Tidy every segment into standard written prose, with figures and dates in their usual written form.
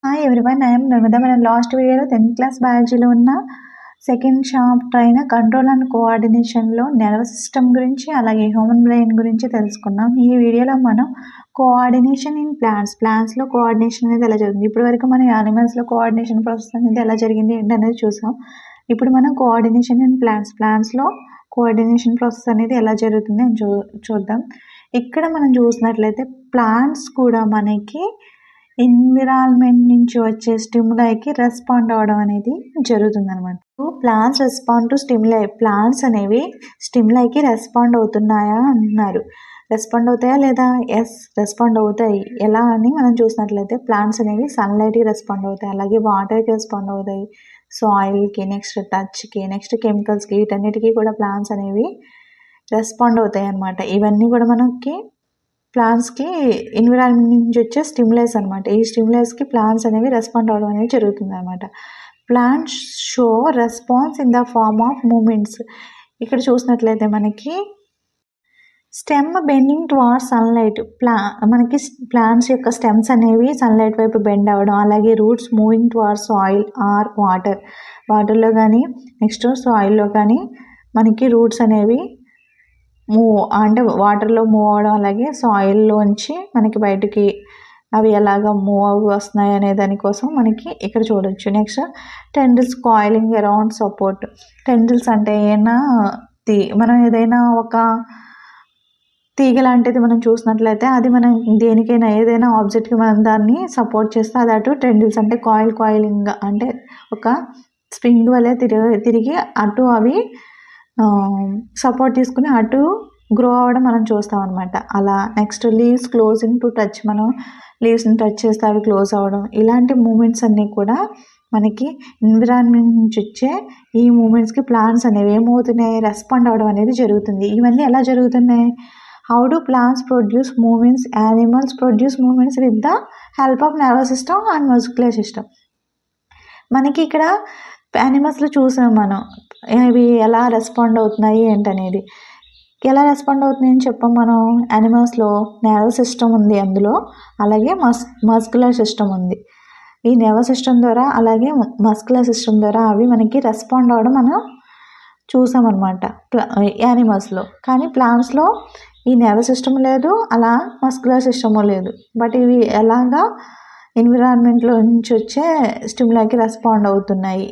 Hi everyone, I'm Narmada. మనం last వీడియోలో 10th class బయాలజీలో ఉన్న సెకండ్ చాప్టర్ అయిన కంట్రోల్ అండ్ కోఆర్డినేషన్లో నర్వస్ సిస్టమ్ గురించి అలాగే హ్యూమన్ బ్రెయిన్ గురించి తెలుసుకున్నాం. ఈ వీడియోలో మనం కోఆర్డినేషన్ ఇన్ ప్లాంట్స్లో కోఆర్డినేషన్ అనేది ఎలా జరుగుతుంది. ఇప్పటి వరకు మనం యానిమల్స్లో కోఆర్డినేషన్ ప్రాసెస్ అనేది ఎలా జరిగింది ఏంటనేది చూసాం. ఇప్పుడు మనం కోఆర్డినేషన్ ఇన్ ప్లాంట్స్లో కోఆర్డినేషన్ ప్రాసెస్ అనేది ఎలా జరుగుతుంది అని చూద్దాం. ఇక్కడ మనం చూసినట్లయితే ప్లాంట్స్ కూడా మనకి ఎన్విరాన్మెంట్ నుంచి వచ్చే స్టిములైకి రెస్పాండ్ అవ్వడం అనేది జరుగుతుందన్నమాట. Plants respond to stimuli. Plants అనేవి స్టిములైకి రెస్పాండ్ అవుతున్నాయా అంటున్నారు. రెస్పాండ్ అవుతాయా లేదా? ఎస్, రెస్పాండ్ అవుతాయి. ఎలా అని మనం చూసినట్లయితే ప్లాంట్స్ అనేవి సన్లైట్కి రెస్పాండ్ అవుతాయి, అలాగే వాటర్కి రెస్పాండ్ అవుతాయి, సాయిల్కి, నెక్స్ట్ టచ్కి, నెక్స్ట్ కెమికల్స్కి, వీటన్నిటికీ కూడా ప్లాంట్స్ అనేవి రెస్పాండ్ అవుతాయి అన్నమాట. ఇవన్నీ కూడా మనకి ప్లాంట్స్కి ఎన్విరాన్మెంట్ నుంచి వచ్చే స్టిములైస్ అనమాట. ఈ స్టిములైస్కి ప్లాంట్స్ అనేవి రెస్పాండ్ అవ్వడం అనేది జరుగుతుంది అనమాట. Plants show response in the form of movements. ఇక్కడ చూసినట్లయితే మనకి స్టెమ్ బెండింగ్ టువార్డ్స్ సన్లైట్. మనకి ప్లాంట్స్ యొక్క స్టెమ్స్ అనేవి సన్లైట్ వైపు బెండ్ అవ్వడం, అలాగే roots moving towards soil or వాటర్లో కానీ నెక్స్ట్ సాయిల్లో కానీ మనకి రూట్స్ అనేవి అంటే వాటర్లో మూవ్ అవ్వడం, అలాగే సాయిల్లోంచి మనకి బయటికి అవి ఎలాగ మూవ్ అవి వస్తున్నాయి అనే దానికోసం మనకి ఇక్కడ చూడొచ్చు. Next tendrils coiling around support. Tendrils అంటే మనం ఏదైనా ఒక తీగ లాంటిది మనం చూసినట్లయితే అది మనం దేనికైనా ఏదైనా ఆబ్జెక్ట్కి మనం దాన్ని సపోర్ట్ చేస్తే అది అటు టెండిల్స్ అంటే కాయిలింగ్ అంటే ఒక స్ప్రింగ్ వలె తిరిగి అటు అవి సపోర్ట్ తీసుకుని అటు గ్రో అవ్వడం మనం చూస్తాం అనమాట. అలా next leaves closing to touch. మనం లీవ్స్ని టచ్ చేస్తే అవి క్లోజ్ అవ్వడం. ఇలాంటి మూమెంట్స్ అన్నీ కూడా మనకి ఎన్విరాన్మెంట్ నుంచి వచ్చే ఈ మూమెంట్స్కి ప్లాంట్స్ అనేవి ఏమవుతున్నాయి, రెస్పాండ్ అవ్వడం అనేది జరుగుతుంది. ఇవన్నీ ఎలా జరుగుతున్నాయి? How do plants produce movements? Animals produce movements with the help of nervous system and muscular system. మనకి ఇక్కడ యానిమల్స్లో చూసాం మనం ఇవి ఎలా రెస్పాండ్ అవుతున్నాయి ఏంటనేది. ఎలా రెస్పాండ్ అవుతున్నాయి అని చెప్పాం మనం. యానిమల్స్లో నర్వస్ సిస్టమ్ ఉంది అందులో, అలాగే మస్క్యులర్ సిస్టమ్ ఉంది. ఈ నర్వస్ సిస్టమ్ ద్వారా అలాగే మస్క్యులర్ సిస్టమ్ ద్వారా అవి మనకి రెస్పాండ్ అవ్వడం మనం చూసామన్నమాట యానిమల్స్లో. కానీ ప్లాంట్స్లో ఈ నర్వస్ సిస్టమ్ లేదు, అలా మస్క్యులర్ సిస్టము లేదు. బట్ ఇవి ఎలాగా ఎన్విరాన్మెంట్లో నుంచి వచ్చే స్టిములైకి రెస్పాండ్ అవుతున్నాయి,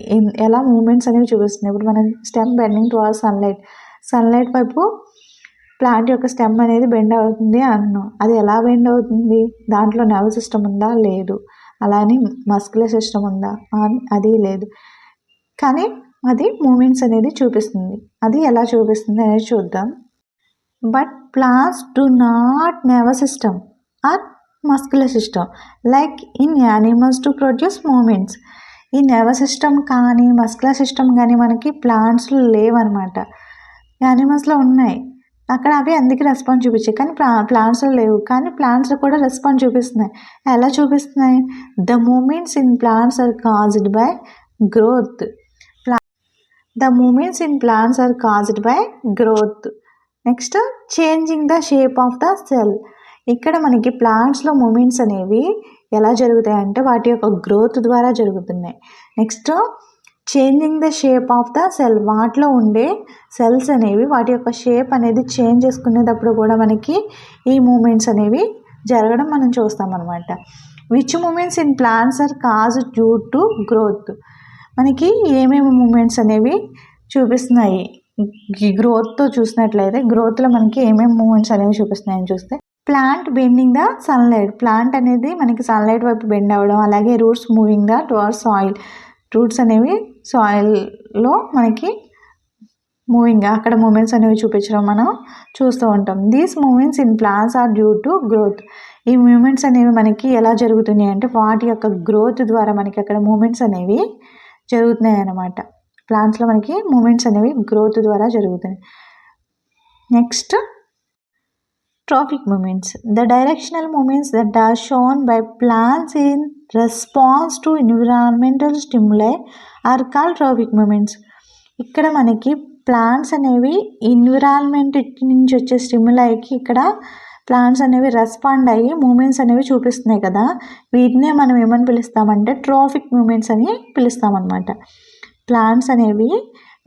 ఎలా మూమెంట్స్ అనేవి చూపిస్తున్నాయి. ఇప్పుడు మనం స్టెమ్ బెండింగ్ టువార్డ్స్ సన్లైట్ వైపు ప్లాంట్ యొక్క స్టెమ్ అనేది బెండ్ అవుతుంది అన్నాం. అది ఎలా బెండ్ అవుతుంది? దాంట్లో నర్వస్ సిస్టమ్ ఉందా? లేదు. అలానే మస్క్యులర్ సిస్టమ్ ఉందా? అది లేదు. కానీ అది మూమెంట్స్ అనేది చూపిస్తుంది. అది ఎలా చూపిస్తుంది అనేది చూద్దాం. But plants do not nervous system or muscular system like in animals to produce movements. ఈ నర్వస్ సిస్టమ్ కానీ మస్క్యులర్ సిస్టమ్ కానీ మనకి ప్లాంట్స్లో లేవన్నమాట. యానిమల్స్లో ఉన్నాయి, అక్కడ అవి అందుకే రెస్పాన్స్ చూపించాయి, కానీ ప్లాంట్స్లో లేవు. కానీ ప్లాంట్స్లో కూడా రెస్పాన్స్ చూపిస్తున్నాయి. ఎలా చూపిస్తున్నాయి? The movements in plants are caused by growth. The movements in plants are caused by growth. Next changing the shape of the cell. ఇక్కడ మనకి ప్లాంట్స్లో మూమెంట్స్ అనేవి ఎలా జరుగుతాయి అంటే వాటి యొక్క గ్రోత్ ద్వారా జరుగుతున్నాయి. Next changing the shape of the cell. వాటిలో ఉండే సెల్స్ అనేవి వాటి యొక్క షేప్ అనేది చేంజ్ చేసుకునేటప్పుడు కూడా మనకి ఈ మూమెంట్స్ అనేవి జరగడం మనం చూస్తామన్నమాట. Which movements in plants are caused due to growth. మనకి ఏమేమి మూమెంట్స్ అనేవి చూపిస్తున్నాయి గ్రోత్తో చూసినట్లయితే, గ్రోత్లో మనకి ఏమేమి మూమెంట్స్ అనేవి చూపిస్తున్నాయని చూస్తే plant bending the sunlight. Plant అనేది మనకి సన్లైట్ వైపు బెండ్ అవ్వడం, అలాగే roots moving the towards soil. Roots అనేవి సాయిల్లో మనకి మూవింగ్, అక్కడ మూమెంట్స్ అనేవి చూపించడం మనం చూస్తూ ఉంటాం. These movements in plants are due to growth. ఈ మూమెంట్స్ అనేవి మనకి ఎలా జరుగుతున్నాయి అంటే వాటి యొక్క గ్రోత్ ద్వారా మనకి అక్కడ మూమెంట్స్ అనేవి జరుగుతున్నాయి అన్నమాట. ప్లాంట్స్లో మనకి మూమెంట్స్ అనేవి గ్రోత్ ద్వారా జరుగుతున్నాయి. Next trophic movements. The directional movements that are shown by plants in response to environmental stimuli are called trophic movements. ఇక్కడ మనకి ప్లాంట్స్ అనేవి ఎన్విరాన్మెంట్ నుంచి వచ్చే స్టిములైకి ఇక్కడ ప్లాంట్స్ అనేవి రెస్పాండ్ అయ్యి మూమెంట్స్ అనేవి చూపిస్తున్నాయి కదా, వీటినే మనం ఏమని పిలుస్తామంటే ట్రోఫిక్ మూమెంట్స్ అని పిలుస్తామన్నమాట. ప్లాంట్స్ అనేవి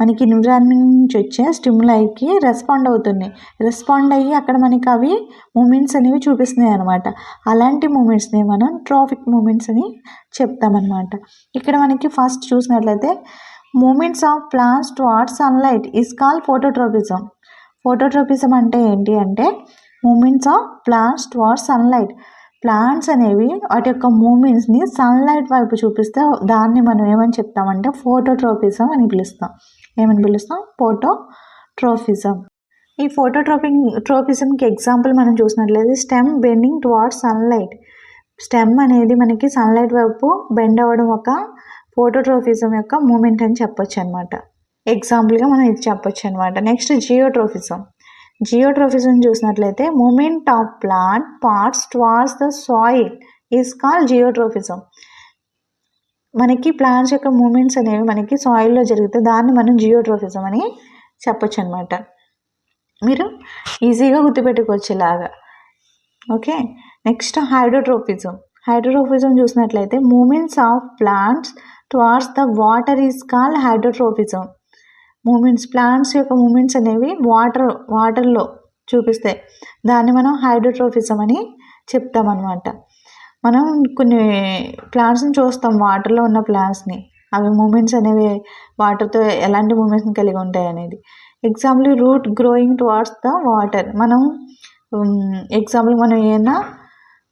మనకి ఎన్విరాన్మెంట్ నుంచి వచ్చే స్టిమ్యులైకి రెస్పాండ్ అవుతున్నాయి. రెస్పాండ్ అయ్యి అక్కడ మనకి అవి మూమెంట్స్ అనేవి చూపిస్తున్నాయి అనమాట. అలాంటి మూమెంట్స్ని మనం ట్రోఫిక్ మూమెంట్స్ అని చెప్తామన్నమాట. ఇక్కడ మనకి ఫస్ట్ చూసినట్లయితే movements of plants towards sunlight is called phototropism. Phototropism అంటే ఏంటి అంటే movements of plants towards sunlight. Plants అనేవి వాటి యొక్క మూమెంట్స్ని సన్లైట్ వైపు చూపిస్తే దాన్ని మనం ఏమని చెప్తామంటే ఫోటోట్రోపిజం అని పిలుస్తాం. ఏమని పిలుస్తాం? ఫోటోట్రోపిజం. ఈ ట్రోపిజంకి ఎగ్జాంపుల్ మనం చూసినట్లయితే stem bending towards sunlight. Stem అనేది మనకి సన్లైట్ వైపు బెండ్ అవ్వడం ఒక ఫోటోట్రోపిజం యొక్క మూమెంట్ అని చెప్పొచ్చు అనమాట. ఎగ్జాంపుల్గా మనం ఇది చెప్పొచ్చు అనమాట. Next geotropism. జియోట్రోపిజం చూసినట్లయితే movement of plant parts towards the soil is called geotropism. మనకి ప్లాంట్స్ యొక్క మూమెంట్స్ అనేవి మనకి సాయిల్లో జరిగితే దాన్ని మనం జియోట్రోపిజం అని చెప్పొచ్చు అనమాట. మీరు ఈజీగా గుర్తుపెట్టుకోవచ్చు ఇలాగా. Okay, next hydrotropism. హైడ్రోట్రోపిజం చూసినట్లయితే movements of plants towards the water is called hydrotropism. Movements, plants యొక్క మూమెంట్స్ అనేవి వాటర్లో చూపిస్తాయి, దాన్ని మనం హైడ్రోట్రోపిజం అని చెప్తామన్నమాట. మనం కొన్ని ప్లాంట్స్ని చూస్తాం, వాటర్లో ఉన్న ప్లాంట్స్ని, అవి మూమెంట్స్ అనేవి వాటర్తో ఎలాంటి మూమెంట్స్ని కలిగి ఉంటాయి అనేది. Example route growing towards the water. మనం ఎగ్జాంపుల్ మనం ఏమైనా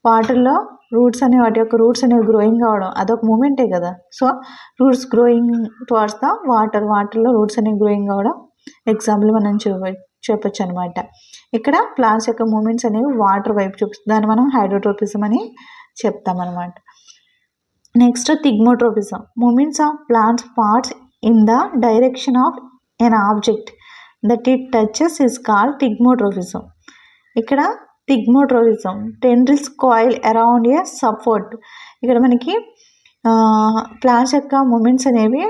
వాటర్లో రూట్స్ అనేవి, వాటి యొక్క రూట్స్ అనేవి గ్రోయింగ్ కావడం అదొక మూమెంటే కదా. So roots growing towards the వాటర్లో రూట్స్ అనేవి గ్రోయింగ్ కావడం ఎగ్జాంపుల్ మనం చెప్పొచ్చు అనమాట. ఇక్కడ ప్లాంట్స్ యొక్క మూమెంట్స్ అనేవి వాటర్ వైపు చూపిస్తుంది, దాన్ని మనం హైడ్రోట్రోపిజం అని చెప్తామన్నమాట. Next thigmotropism. Movements of plants parts in the direction of an object that it touches is called thigmotropism. ఇక్కడ thigmotropism tendrils coil around a support. ఇక్కడ మనకి ప్లాంట్స్ యొక్క మూమెంట్స్ అనేవి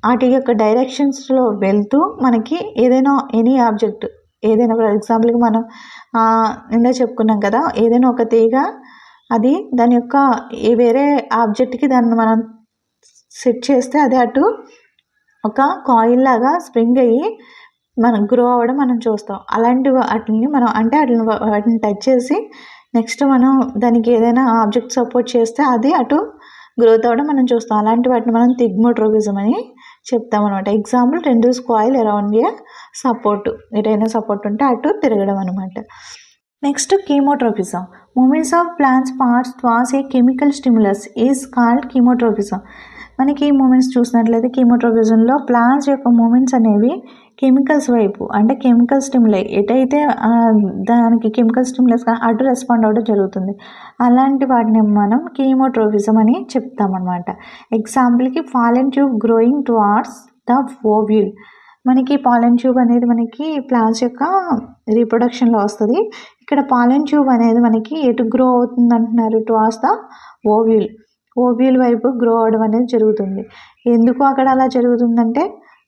వాటి యొక్క డైరెక్షన్స్లో వెళ్తూ మనకి ఏదైనా ఎనీ ఆబ్జెక్ట్, ఏదైనా ఫర్ ఎగ్జాంపుల్కి మనం ఇందా చెప్పుకున్నాం కదా, ఏదైనా ఒక తీగ అది దాని యొక్క వేరే ఆబ్జెక్ట్కి దాన్ని మనం సెట్ చేస్తే అది అటు ఒక కాయిల్ లాగా స్ప్రింగ్ అయ్యి మనం గ్రో అవ్వడం మనం చూస్తాం. అలాంటి వాటిని మనం అంటే వాటిని టచ్ చేసి నెక్స్ట్ మనం దానికి ఏదైనా ఆబ్జెక్ట్ సపోర్ట్ చేస్తే అది అటు గ్రోత్ అవ్వడం మనం చూస్తాం. అలాంటి వాటిని మనం థిగ్మోట్రోపిజం అని చెప్తాం అనమాట. Example tendrils coil around a support, ఏదైనా సపోర్ట్ ఉంటే అటు తిరగడం అనమాట. Next chemotropism. Movements of plants parts towards a chemical stimulus is called chemotropism. మనకి ఈ మూమెంట్స్ చూసినట్లయితే కీమోట్రోపిజంలో ప్లాంట్స్ యొక్క మూమెంట్స్ అనేవి కెమికల్స్ వైపు, అంటే కెమికల్ స్టిమ్యులై ఎటైతే దానికి కెమికల్ స్టిమ్యులస్ అటు రెస్పాండ్ అవ్వడం జరుగుతుంది. అలాంటి వాటిని మనం కీమోట్రోపిజం అని చెప్తామన్నమాట. ఎగ్జాంపుల్కి pollen tube growing towards the ovule. మనకి పాలెన్ ట్యూబ్ అనేది మనకి ప్లాంట్స్ యొక్క రీప్రొడక్షన్లో వస్తుంది. ఇక్కడ పాలెన్ ట్యూబ్ అనేది మనకి ఎటు గ్రో అవుతుంది అంటున్నారు? టువార్డ్స్ ద ఓవ్యూల్ వైపు గ్రో అవడం అనేది జరుగుతుంది. ఎందుకు అక్కడ అలా జరుగుతుందంటే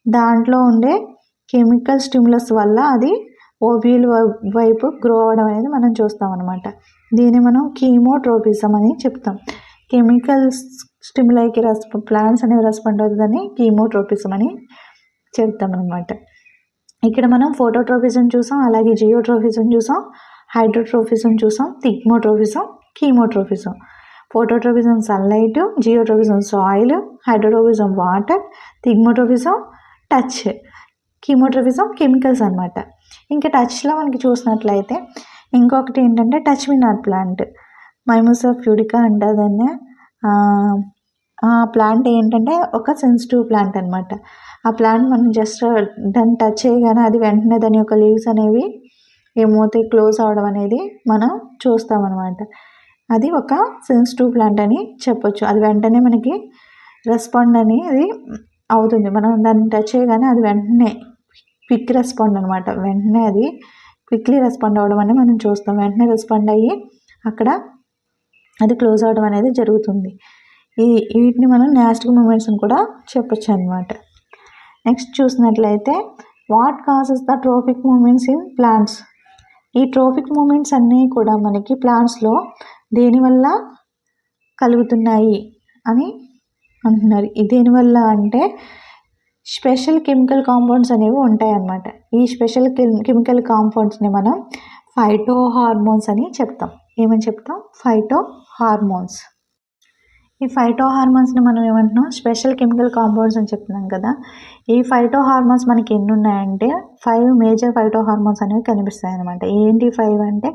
దాంట్లో ఉండే కెమికల్ స్టిమ్యులస్ వల్ల అది ఓవ్యూల్ వైపు గ్రో అవడం అనేది మనం చూస్తాం అనమాట. దీన్ని మనం కీమోట్రోపిజం అని చెప్తాం. కెమికల్ స్టిమ్యులైకి ప్లాంట్స్ అనేవి రెస్పాండ్ అవుతుందని కీమోట్రోపిజం అని చెప్తాం అనమాట. ఇక్కడ మనం ఫోటోట్రోపిజం చూసాం, అలాగే జియోట్రోపిజం చూసాం, హైడ్రోట్రోపిజం చూసాం, thigmotropism, chemotropism. Phototropism sunlight, geotropism soil, hydrotropism water, thigmotropism touch, chemotropism chemicals అనమాట. ఇంకా టచ్లో మనకి చూసినట్లయితే ఇంకొకటి ఏంటంటే touch me not plant, mimosa pudica అంటారు దాన్ని. ఆ ప్లాంట్ ఏంటంటే ఒక సెన్సిటివ్ ప్లాంట్ అనమాట. ఆ ప్లాంట్ మనం జస్ట్ దాన్ని టచ్ చేయగానే అది వెంటనే దాని యొక్క లీవ్స్ అనేవి ఏమవుతాయి, క్లోజ్ అవడం అనేది మనం చూస్తామన్నమాట. అది ఒక సెన్సిటివ్ ప్లాంట్ అని చెప్పొచ్చు. అది వెంటనే మనకి రెస్పాండ్ అనేది అవుతుంది. మనం దాన్ని టచ్ చేయగానే అది వెంటనే క్విక్ రెస్పాండ్ అనమాట. వెంటనే అది క్విక్లీ రెస్పాండ్ అవ్వడం అనేది మనం చూస్తాం. వెంటనే రెస్పాండ్ అయ్యి అక్కడ అది క్లోజ్ అవడం అనేది జరుగుతుంది. వీటిని మనం న్యాస్టిక్ మూమెంట్స్ అని కూడా చెప్పొచ్చు అనమాట. నెక్స్ట్ చూసినట్లయితే what causes the tropic movements in plants. ఈ ట్రోఫిక్ మూమెంట్స్ అన్నీ కూడా మనకి ప్లాంట్స్లో దేనివల్ల కలుగుతున్నాయి అని అంటున్నారు. దేనివల్ల అంటే స్పెషల్ కెమికల్ కాంపౌండ్స్ అనేవి ఉంటాయన్నమాట. ఈ స్పెషల్ కెమికల్ కాంపౌండ్స్ని మనం ఫైటో హార్మోన్స్ అని చెప్తాం. ఏమని చెప్తాం? Phyto hormones. ఈ ఫైటో హార్మోన్స్ని మనం ఏమంటున్నాం? స్పెషల్ కెమికల్ కాంపౌండ్స్ అని చెప్తున్నాం కదా. ఈ ఫైటో హార్మోన్స్ మనకి ఎన్ని ఉన్నాయంటే 5 మేజర్ ఫైటో హార్మోన్స్ అనేవి కనిపిస్తాయి అనమాట. ఏంటి 5 అంటే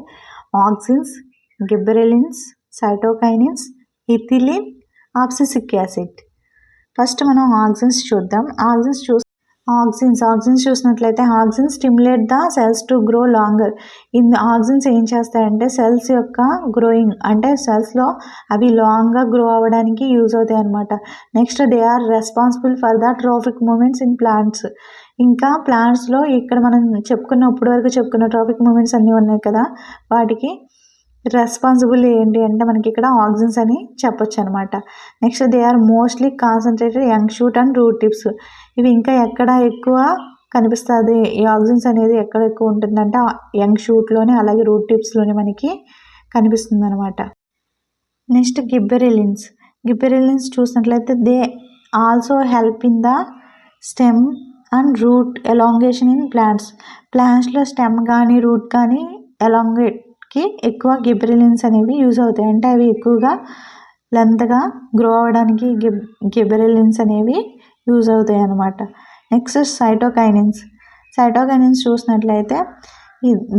auxins, gibberellins, cytokinins, ethylene, abscisic acid. First మనం ఆక్సిన్స్ చూద్దాం. ఆక్సిన్స్ చూసినట్లయితే auxins stimulate the cells to grow longer. Auxins ఏం చేస్తాయంటే సెల్స్ యొక్క గ్రోయింగ్ అంటే సెల్స్లో అవి లాంగ్గా గ్రో అవ్వడానికి యూజ్ అవుతాయి అనమాట. Next they are responsible for the trophic movements in plants. ఇంకా ప్లాంట్స్లో ఇక్కడ మనం ఇప్పటి వరకు చెప్పుకున్న ట్రోఫిక్ మూమెంట్స్ అన్నీ ఉన్నాయి కదా, వాటికి రెస్పాన్సిబుల్ ఏంటి అంటే మనకి ఇక్కడ ఆక్సిన్స్ అని చెప్పొచ్చు అనమాట. Next they are mostly concentrated young shoot and root tips. ఇవి ఇంకా ఎక్కడ ఎక్కువ కనిపిస్తుంది ఈ ఆక్సిన్స్ అనేది ఎక్కడ ఎక్కువ ఉంటుందంటే యంగ్ షూట్లోనే అలాగే రూట్ టిప్స్లోనే మనకి కనిపిస్తుంది అనమాట. నెక్స్ట్ గిబ్బెరెలిన్స్ చూసినట్లయితే they also help in the stem and root elongation in ప్లాంట్స్లో స్టెమ్ కానీ రూట్ కానీ ఎలాంగేట్కి ఎక్కువ గిబ్బెరెలిన్స్ అనేవి యూజ్ అవుతాయి. అంటే అవి ఎక్కువగా లెంత్గా గ్రో అవ్వడానికి గిబ్బెరెలిన్స్ అనేవి యూజ్ అవుతాయి అన్నమాట. నెక్స్ట్ సైటోకైనిన్స్ చూసినట్లయితే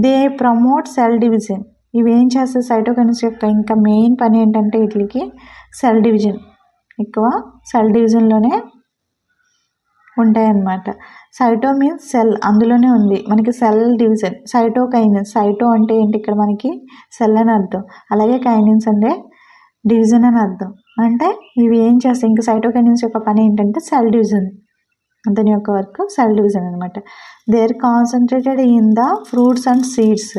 దే ప్రమోట్ సెల్ డివిజన్. ఇవి ఏం చేస్తాయి? సైటోకైనిన్స్ యొక్క ఇంకా మెయిన్ పని ఏంటంటే వీటికి సెల్ డివిజన్, ఎక్కువ సెల్ డివిజన్లోనే ఉంటాయన్నమాట. సైటో మీన్స్ సెల్, అందులోనే ఉంది మనకి సెల్ డివిజన్. సైటోకైనిన్స్, సైటో అంటే ఏంటి? ఇక్కడ మనకి సెల్ అని అర్థం, అలాగే కైనిన్స్ అంటే డివిజన్ అని అర్థం. అంటే ఇవి ఏం చేస్తాయి? ఇంకా సైటోకైనిన్స్ యొక్క పని ఏంటంటే సెల్ డివిజన్, దాని యొక్క వర్క్ సెల్ డివిజన్ అనమాట. They are concentrated in the fruits and seeds.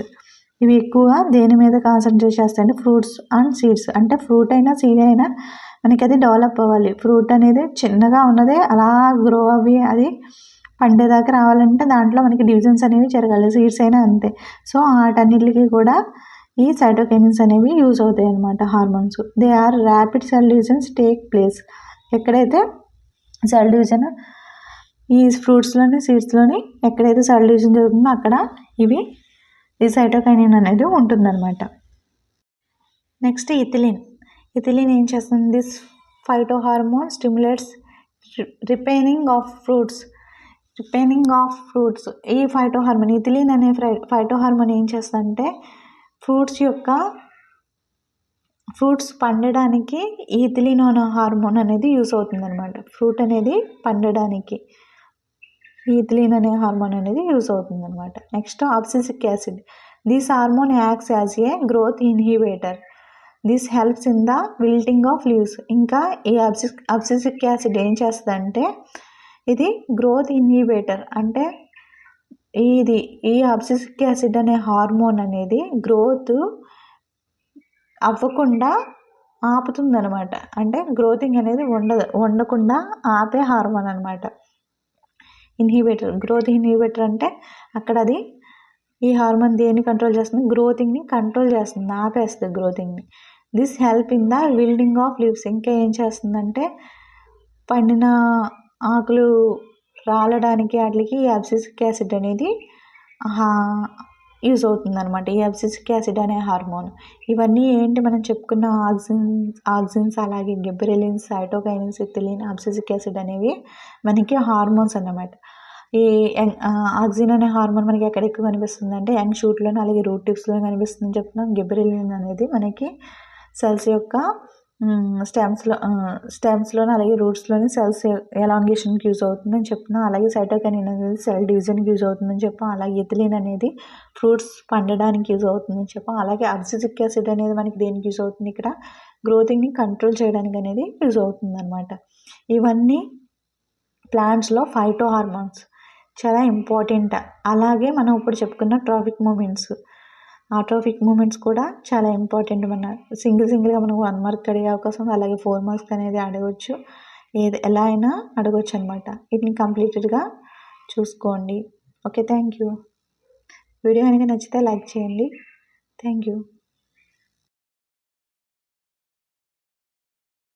ఇవి ఎక్కువగా దేని మీద కాన్సన్ట్రేట్ చేస్తాయంటే ఫ్రూట్స్ అండ్ సీడ్స్. అంటే ఫ్రూట్ అయినా సీడ్ అయినా మనకి అది డెవలప్ అవ్వాలి. ఫ్రూట్ అనేది చిన్నగా ఉన్నదే అలా గ్రో అవ్వి అది పండేదాకా రావాలంటే దాంట్లో మనకి డివిజన్స్ అనేవి జరగాలి. సీడ్స్ అయినా అంతే. సో వాటన్నిటికి కూడా ఈ సైటోకైనిన్స్ అనేవి యూజ్ అవుతాయి అన్నమాట hormones. They are rapid cell divisions take place. ఎక్కడైతే సెల్ డివిజన్ ఈ ఫ్రూట్స్లోని సీడ్స్లోని ఎక్కడైతే సెల్ డివిజన్ జరుగుతుందో అక్కడ ఈ సైటోకైనిన్ అనేది ఉంటుందన్నమాట. నెక్స్ట్ ఇథిలిన్ ఏం చేస్తుంది? This phyto hormone stimulates ripening of fruits. ఈ ఫైటో హార్మోన్ ఇథిలిన్ అనే ఫైటో హార్మోన్ ఏం చేస్తుందంటే ఫ్రూట్స్ పండడానికి ఇథిలిన్ అనే హార్మోన్ అనేది యూస్ అవుతుంది అనమాట. ఫ్రూట్ అనేది పండడానికి ఇథిలిన్ అనే హార్మోన్ అనేది యూస్ అవుతుంది అనమాట. Next abscisic acid. This hormone acts as a growth inhibitor. This helps in the wilting of leaves. ఇంకా ఈ ఆబ్సిసిక్ యాసిడ్ ఏం చేస్తుందంటే ఇది గ్రోత్ ఇన్హిబిటర్. అంటే ఈ ఆబ్సిసిక్ యాసిడ్ అనే హార్మోన్ అనేది గ్రోత్ అవ్వకుండా ఆపుతుంది అనమాట. అంటే గ్రోతింగ్ అనేది ఉండకుండా ఆపే హార్మోన్ అనమాట. గ్రోత్ ఇన్హిబిటర్ అంటే అక్కడ అది ఈ హార్మోన్ దేన్ని కంట్రోల్ చేస్తుంది? గ్రోతింగ్ని కంట్రోల్ చేస్తుంది, ఆపేస్తుంది గ్రోతింగ్ని. This help in the wilting of leaves. ఇంకా ఏం చేస్తుందంటే పండిన ఆకులు రాలడానికి వాటికి ఈ ఆబ్సిసిక్ యాసిడ్ అనేది యూజ్ అవుతుంది అనమాట. ఈ ఆబ్సిసిక్ యాసిడ్ అనే హార్మోన్. ఇవన్నీ ఏంటి మనం చెప్పుకున్న ఆక్సిన్స్ అలాగే గిబ్బెరెలిన్స్, సైటోకైనిన్స్, ఇథిలిన్, ఆబ్సిసిక్ యాసిడ్ అనేవి మనకి హార్మోన్స్ అన్నమాట. ఈ ఆక్సిన్ అనే హార్మోన్ మనకి ఎక్కడ ఎక్కువ కనిపిస్తుంది అంటే యంగ్ షూట్లోనే అలాగే రూట్ టిప్స్లో కనిపిస్తుందని చెప్తున్నాం. గిబ్బెరెలిన్ అనేది మనకి సెల్స్ యొక్క స్టెమ్స్లోనే అలాగే రూట్స్లోని సెల్స్ ఎలాంగేషన్కి యూజ్ అవుతుందని చెప్తున్నాం. అలాగే సైటోకైనిన్ అనేది సెల్ డివిజన్కి యూజ్ అవుతుందని చెప్పాం. అలాగే ఇథిలిన్ అనేది ఫ్రూట్స్ పండడానికి యూజ్ అవుతుందని చెప్పాం. అలాగే ఆబ్సిసిక్ యాసిడ్ అనేది మనకి దేనికి యూజ్ అవుతుంది? ఇక్కడ గ్రోతింగ్ని కంట్రోల్ చేయడానికి అనేది యూజ్ అవుతుంది అనమాట. ఇవన్నీ ప్లాంట్స్లో ఫైటో హార్మోన్స్ చాలా ఇంపార్టెంట్. అలాగే మనం ఇప్పుడు చెప్పుకున్న ట్రాఫిక్ మూమెంట్స్, ఆ ట్రాఫిక్ మూమెంట్స్ కూడా చాలా ఇంపార్టెంట్. మన సింగిల్గా మనం 1 మార్క్ అడిగే అవకాశం, అలాగే 4 మార్క్స్ అనేది అడగవచ్చు. ఎలా అయినా అడగవచ్చు అనమాట. వీటిని కంప్లీటెడ్గా చూసుకోండి. Okay, thank you. వీడియో కనుక నచ్చితే లైక్ చేయండి. Thank you.